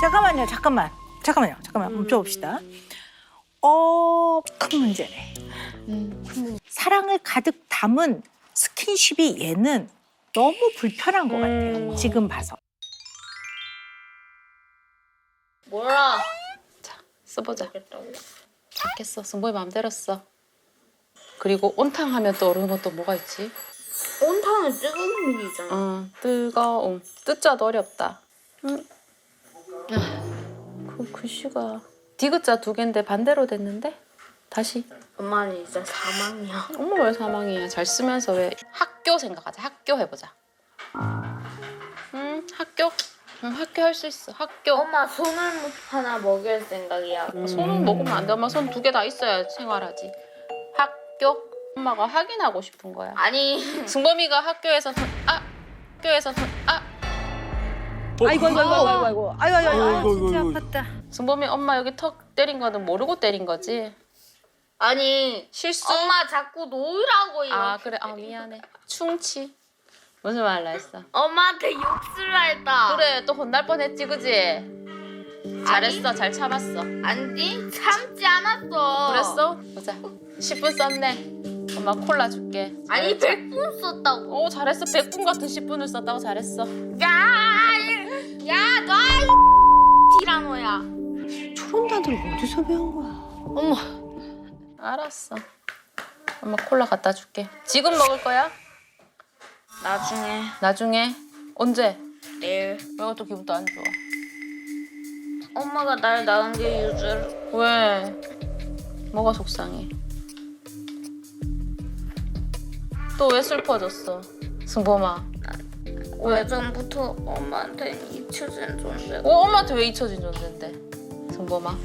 잠깐만요. 멈춰봅시다. 큰 문제네. 사랑을 가득 담은 스킨십이 얘는 너무 불편한 것 같아요. 지금 봐서. 몰라. 자, 써보자. 좋겠어. 승보이 마음대로 써. 그리고 온탕 하면 떠오르는 건 또 뭐가 있지? 온탕은 뜨거운 물이잖아. 뜨거움. 뜻자도 어렵다. 그 글씨가 디귿자 두 개인데 반대로 됐는데? 다시. 엄마는 이제 사망이야. 엄마 왜 사망이야? 잘 쓰면서 왜 학교 생각하자. 학교 해보자. 학교? 학교 할 수 있어. 학교. 엄마 손을 하나 먹일 생각이야. 손은 먹으면 안 돼. 엄마 손 두 개 다 있어야 생활하지. 학교? 엄마가 확인하고 싶은 거야. 아니. 승범이가 학교에서 학교에서 아이고, 진짜 아팠다. 승범이 엄마 여기 턱 때린 거는 모르고 때린 거지? 아니. 실수? 엄마 자꾸 놓으라고 이렇게. 아 그래. 미안해. 충치. 무슨 말을 했어? 엄마한테 욕설을 했다. 그래 또 혼날 뻔했지 그지? 잘했어. 잘 참았어. 아니 참지 않았어. 그랬어? 보자. 10분 썼네. 엄마 콜라 줄게. 아니 잘했죠? 100분 썼다고. 잘했어. 100분 같은 10분을 썼다고 잘했어. 야, 너 티라노야. 저런 단어를 어디서 배운 거야? 어머. 알았어. 엄마 콜라 갖다 줄게. 지금 먹을 거야? 나중에. 나중에? 언제? 내일. 왜 또 기분도 안 좋아? 엄마가 날 낳은 게 유죄를. 왜? 뭐가 속상해? 또 왜 슬퍼졌어? 승범아. 예전부터 엄마한테 잊혀진 존재고. 엄마한테 왜 잊혀진 존재인데? 승범아.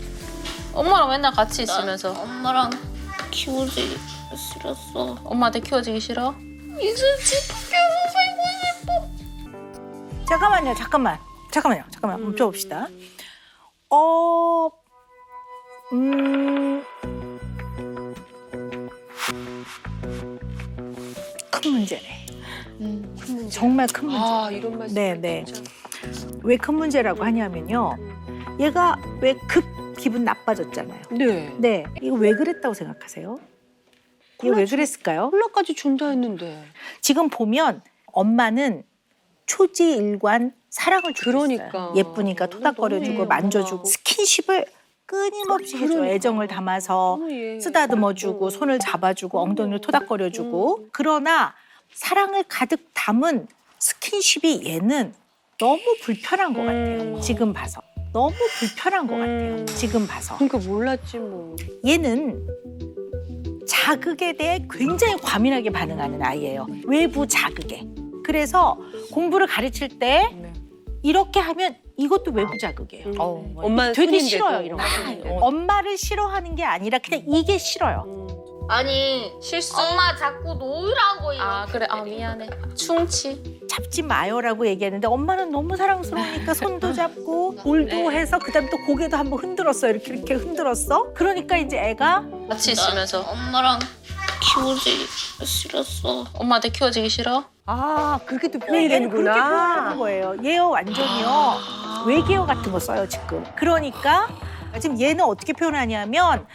엄마랑 맨날 같이 있으면서 엄마랑 키우기 싫었어. 엄마한테 키워지기 싫어? 이제 집에서 살고 싶어. 잠깐만요. 멈춰봅시다. 큰 문제네. 정말 큰 문제. 이런 말씀. 네. 왜 큰 문제라고 하냐면요. 얘가 왜 급 기분 나빠졌잖아요. 네. 네, 이거 왜 그랬다고 생각하세요? 이거 왜 그랬을까요? 콜라까지 준다 했는데. 지금 보면 엄마는 초지일관 사랑을 주고 그러니까. 있어요. 예쁘니까 토닥거려주고 너무 만져주고 스킨십을 끊임없이 해줘요. 애정을 담아서 쓰다듬어주고 손을 잡아주고 엉덩이를 토닥거려주고. 그러나 사랑을 가득 담은 스킨십이 얘는 너무 불편한 것 같아요. 지금 봐서. 너무 불편한 것 같아요. 지금 봐서. 그러니까 몰랐지 뭐. 얘는 자극에 대해 굉장히 과민하게 반응하는 아이예요. 외부 자극에. 그래서 공부를 가르칠 때 이렇게 하면 이것도 외부 자극이에요. 엄마는 되게 손인데도. 싫어요, 이런 거. 엄마를 싫어하는 게 아니라 그냥 이게 싫어요. 아니 실수? 엄마 자꾸 놓으라고 이렇게. 그래. 미안해. 충치. 잡지 마요라고 얘기했는데 엄마는 너무 사랑스러우니까 손도 잡고 볼도 해서 그다음에 또 고개도 한번 흔들었어. 이렇게 흔들었어. 그러니까 이제 애가 같이 있으면서 엄마랑 키우기 싫었어. 엄마한테 키워지기 싫어? 그렇게 또 표현이 얘는 그렇게 표현하는 되는구나. 거예요. 얘요 완전히요. 외계어 같은 거 써요 지금. 그러니까 지금 얘는 어떻게 표현하냐면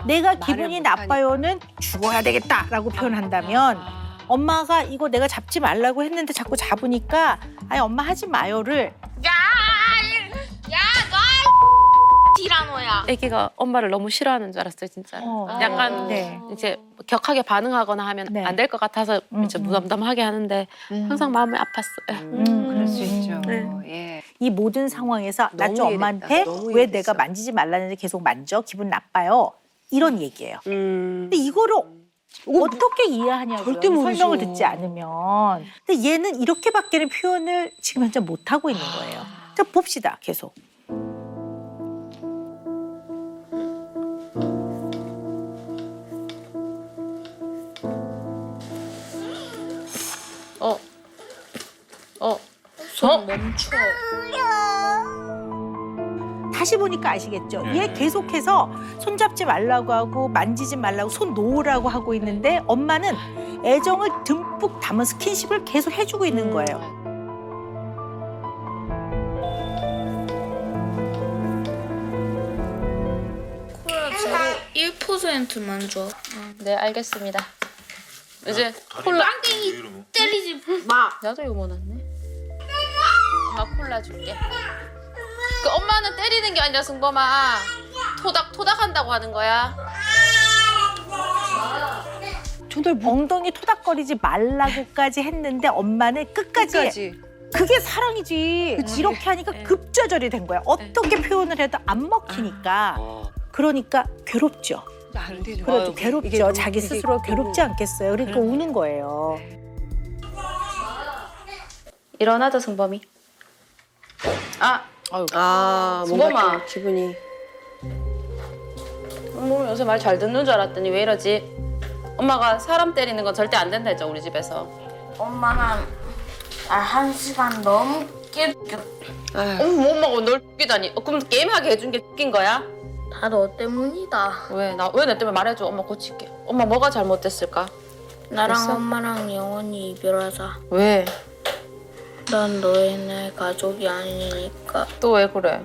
내가 기분이 나빠요는 죽어야 되겠다라고 표현한다면 엄마가 이거 내가 잡지 말라고 했는데 자꾸 잡으니까 아니 엄마 하지 마요를 너 티라노야. 애기가 엄마를 너무 싫어하는 줄 알았어요, 진짜. 약간 네. 이제 격하게 반응하거나 하면 네. 안 될 것 같아서 이제 무덤덤하게 하는데 항상 마음이 아팠어요. 그럴 수 있죠. 네. 예. 이 모든 상황에서 나 너무 좀 이해됐다. 엄마한테 너무 왜 이해됐어. 내가 만지지 말라는지 계속 만져 기분 나빠요 이런 얘기예요. 근데 이거를 어떻게 이해하냐고요. 절대 모르죠. 설명을 듣지 않으면. 근데 얘는 이렇게밖에는 표현을 지금 현재 못 하고 있는 거예요. 자 봅시다 계속. 손 멈춰. 다시 보니까 아시겠죠? 얘 계속해서 손잡지 말라고 하고 만지지 말라고 손 놓으라고 하고 있는데 엄마는 애정을 듬뿍 담은 스킨십을 계속 해주고 있는 거예요. 10%만 줘. 네, 알겠습니다. 이제 콜라. 빵댕이 때리지 마. 나도 이거 원했네. 엄마 콜라 줄게. 그 엄마는 때리는 게 아니라 승범아. 토닥 한다고 하는 거야. 저들 엉덩이 토닥거리지 말라고까지 했는데 엄마는 끝까지 뭐까지? 그게 사랑이지. 이렇게 하니까 네. 급조절이 된 거야. 어떻게 표현을 해도 안 먹히니까. 그러니까 괴롭죠. 안 되죠. 그래도 아유, 괴롭죠. 이게 자기 이게 스스로 그거고. 괴롭지 않겠어요. 그러니까 우는 거예요. 일어나자 승범이. 아, 승범아. 뭔가 좀 기분이. 승범이 요새 말 잘 듣는 줄 알았더니 왜 이러지? 엄마가 사람 때리는 건 절대 안 된다 했죠 우리 집에서. 엄마는 1시간 넘게 아유, 엄마가 널 웃기다니. 그럼 게임하게 해준 게 웃긴 거야? 다 너 때문이다. 왜 내 때문에 말해줘. 엄마 고칠게. 엄마 뭐가 잘못됐을까? 나랑 됐어? 엄마랑 영원히 이별하자. 왜? 난 너의 내 가족이 아니니까. 또 왜 그래?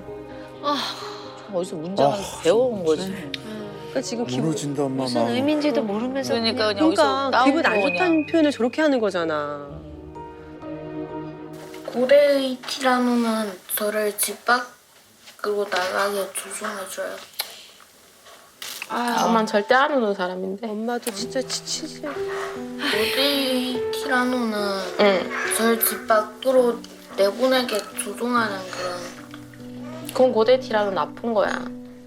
어디서 문제가 배워온 거지. 그러니까 지금 기분 무너진다 엄마 무슨 마음. 의미인지도 모르면서 그러니까 그냥 어디서 그러니까 따온 기분 안 거 그냥. 좋다는 표현을 저렇게 하는 거잖아. 고래의 티라노는 저를 집 밖으로 나가게 조종해줘요. 엄마는 절대 안 우는 사람인데. 엄마도 진짜 지치지. 고래의 티라노는 응. 저를 집 밖으로 내보내게 조종하는 그런. 그건 고대 티라노 나쁜 거야.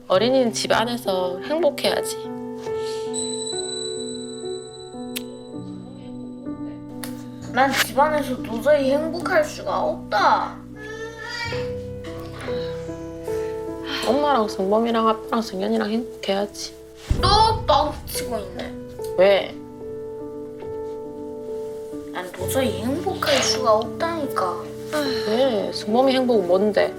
어린이는 집 안에서 행복해야지. 난 집안에서 도저히 행복할 수가 없다. 엄마랑 성범이랑 아빠랑 성현이랑 행복해야지. 또 뻥치고 있네. 왜? 난 도저히 행복할 수가 없다니까. 왜? 성범이 행복은 뭔데?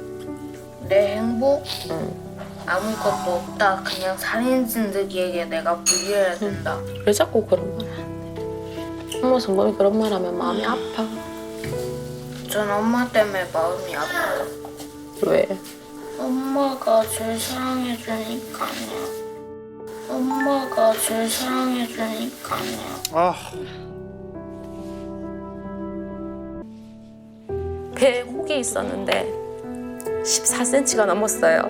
내 행복? 응. 아무것도 없다. 그냥 살인 진드기에게 내가 불리해야 된다. 왜 자꾸 그런 말 하는데? 엄마 성범이 그런 말 하면 마음이 아파. 전 엄마 때문에 마음이 아파요. 왜? 엄마가 제일 사랑해주니까요. 엄마가 제일 사랑해주니까요. 아 배에 혹이 있었는데 14cm가 넘었어요.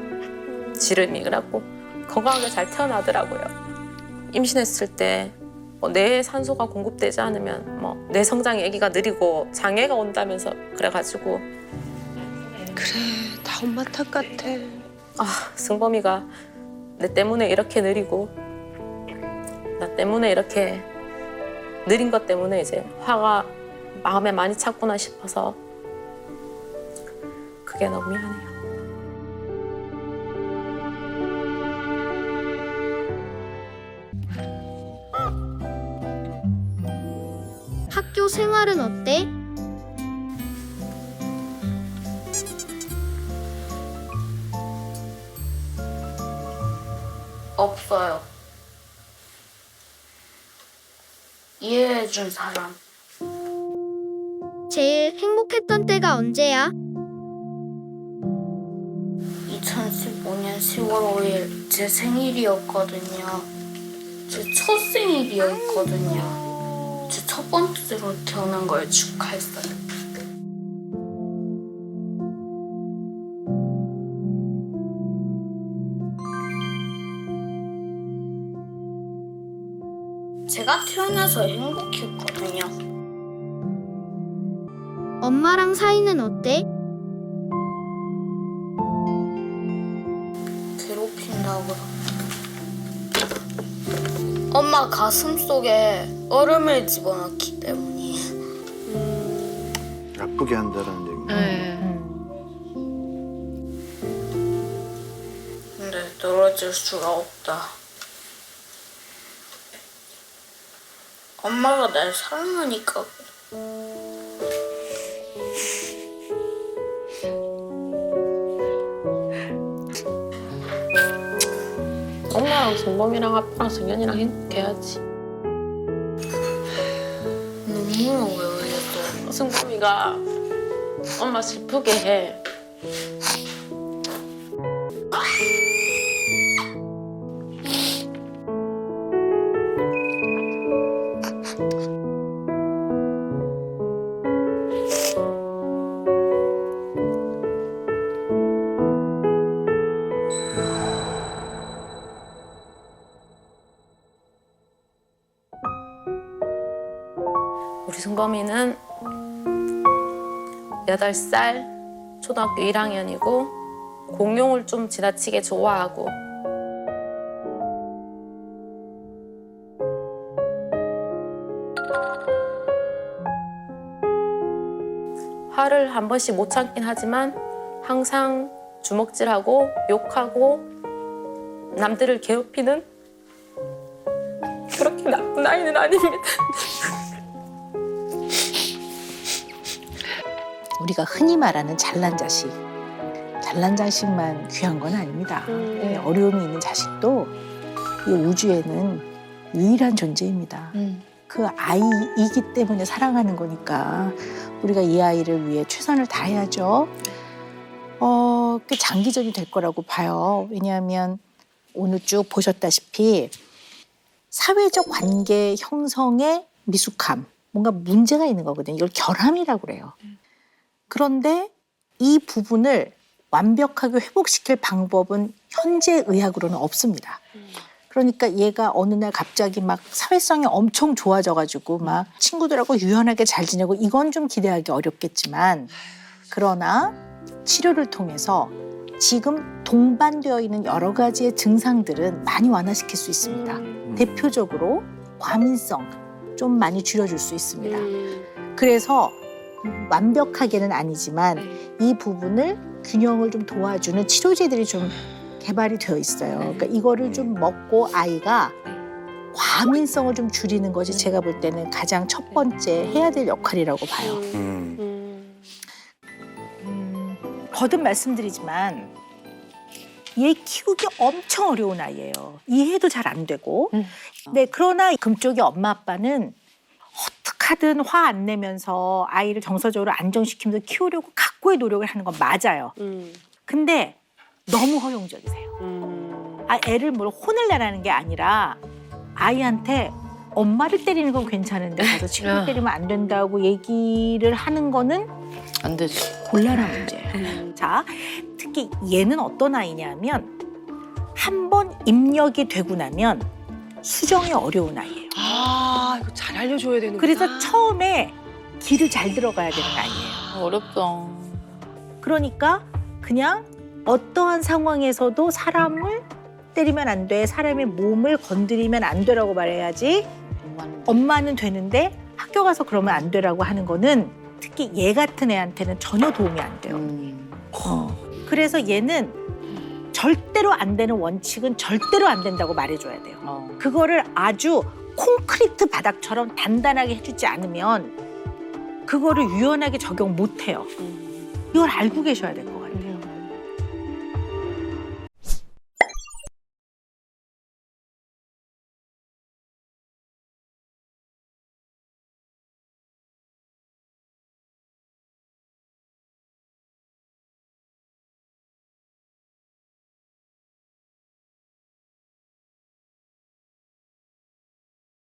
지름이. 그래갖고 건강하게 잘 태어나더라고요. 임신했을 때 뇌에 산소가 공급되지 않으면 뇌 성장이 아기가 느리고 장애가 온다면서 그래가지고 그래, 다 엄마 탓 같아. 승범이가 내 때문에 이렇게 느리고 나 때문에 이렇게 느린 것 때문에 이제 화가 마음에 많이 찼구나 싶어서 그게 너무 미안해요. 학교 생활은 어때? 없어요. 이해해준 사람. 제일 행복했던 때가 언제야? 2015년 10월 5일 제 생일이었거든요. 제 첫 생일이었거든요. 제 첫 번째로 태어난 걸 축하했어요. 제가 태어나서 행복했거든요. 엄마랑 사이는 어때? 괴롭힌다고요. 엄마 가슴 속에 얼음을 집어넣기 때문이에요. 아프게 한다라는 얘기. 근데 떨어질 수가 없다. 엄마가 날 사랑하니까. 엄마랑 성범이랑 아빠랑 성현이랑 행복해야지. 눈물을 왜 흘렸어? 승범이가 엄마 슬프게 해. 승범이는 8살, 초등학교 1학년이고 공룡을 좀 지나치게 좋아하고 화를 한 번씩 못 참긴 하지만 항상 주먹질하고 욕하고 남들을 괴롭히는 그렇게 나쁜 아이는 아닙니다. 우리가 흔히 말하는 잘난 자식. 잘난 자식만 귀한 건 아닙니다. 네, 어려움이 있는 자식도 이 우주에는 유일한 존재입니다. 그 아이이기 때문에 사랑하는 거니까 우리가 이 아이를 위해 최선을 다해야죠. 꽤 장기적이 될 거라고 봐요. 왜냐하면 오늘 쭉 보셨다시피 사회적 관계 형성의 미숙함, 뭔가 문제가 있는 거거든요. 이걸 결함이라고 그래요. 그런데 이 부분을 완벽하게 회복시킬 방법은 현재 의학으로는 없습니다. 그러니까 얘가 어느 날 갑자기 막 사회성이 엄청 좋아져가지고 막 친구들하고 유연하게 잘 지내고 이건 좀 기대하기 어렵겠지만 그러나 치료를 통해서 지금 동반되어 있는 여러 가지의 증상들은 많이 완화시킬 수 있습니다. 대표적으로 과민성 좀 많이 줄여줄 수 있습니다. 그래서 완벽하게는 아니지만 이 부분을 균형을 좀 도와주는 치료제들이 좀 개발이 되어 있어요. 그러니까 이거를 좀 먹고 아이가 과민성을 좀 줄이는 것이 제가 볼 때는 가장 첫 번째 해야 될 역할이라고 봐요. 거듭 말씀드리지만 얘 키우기 엄청 어려운 아이예요. 이해도 잘 안 되고. 네, 그러나 금쪽이 엄마 아빠는 어떡하든 화 안 내면서 아이를 정서적으로 안정시키면서 키우려고 각고의 노력을 하는 건 맞아요. 근데 너무 허용적이세요. 애를 뭘 혼을 내라는 게 아니라 아이한테 엄마를 때리는 건 괜찮은데 가서 친구 때리면 안 된다고 얘기를 하는 거는 안 되지. 곤란한 문제예요. 자, 특히 얘는 어떤 아이냐면 한 번 입력이 되고 나면 수정이 어려운 아이예요. 아, 이거 잘 알려줘야 되는 그래서 처음에 길을 잘 들어가야 되는 아이예요. 어렵다. 그러니까 그냥 어떠한 상황에서도 사람을 때리면 안 돼, 사람의 몸을 건드리면 안 되라고 말해야지 엄마는 되는데 학교 가서 그러면 안 되라고 하는 거는 특히 얘 같은 애한테는 전혀 도움이 안 돼요. 그래서 얘는 절대로 안 되는 원칙은 절대로 안 된다고 말해줘야 돼요. 그거를 아주 콘크리트 바닥처럼 단단하게 해주지 않으면 그거를 유연하게 적용 못 해요. 이걸 알고 계셔야 될 것 같아요.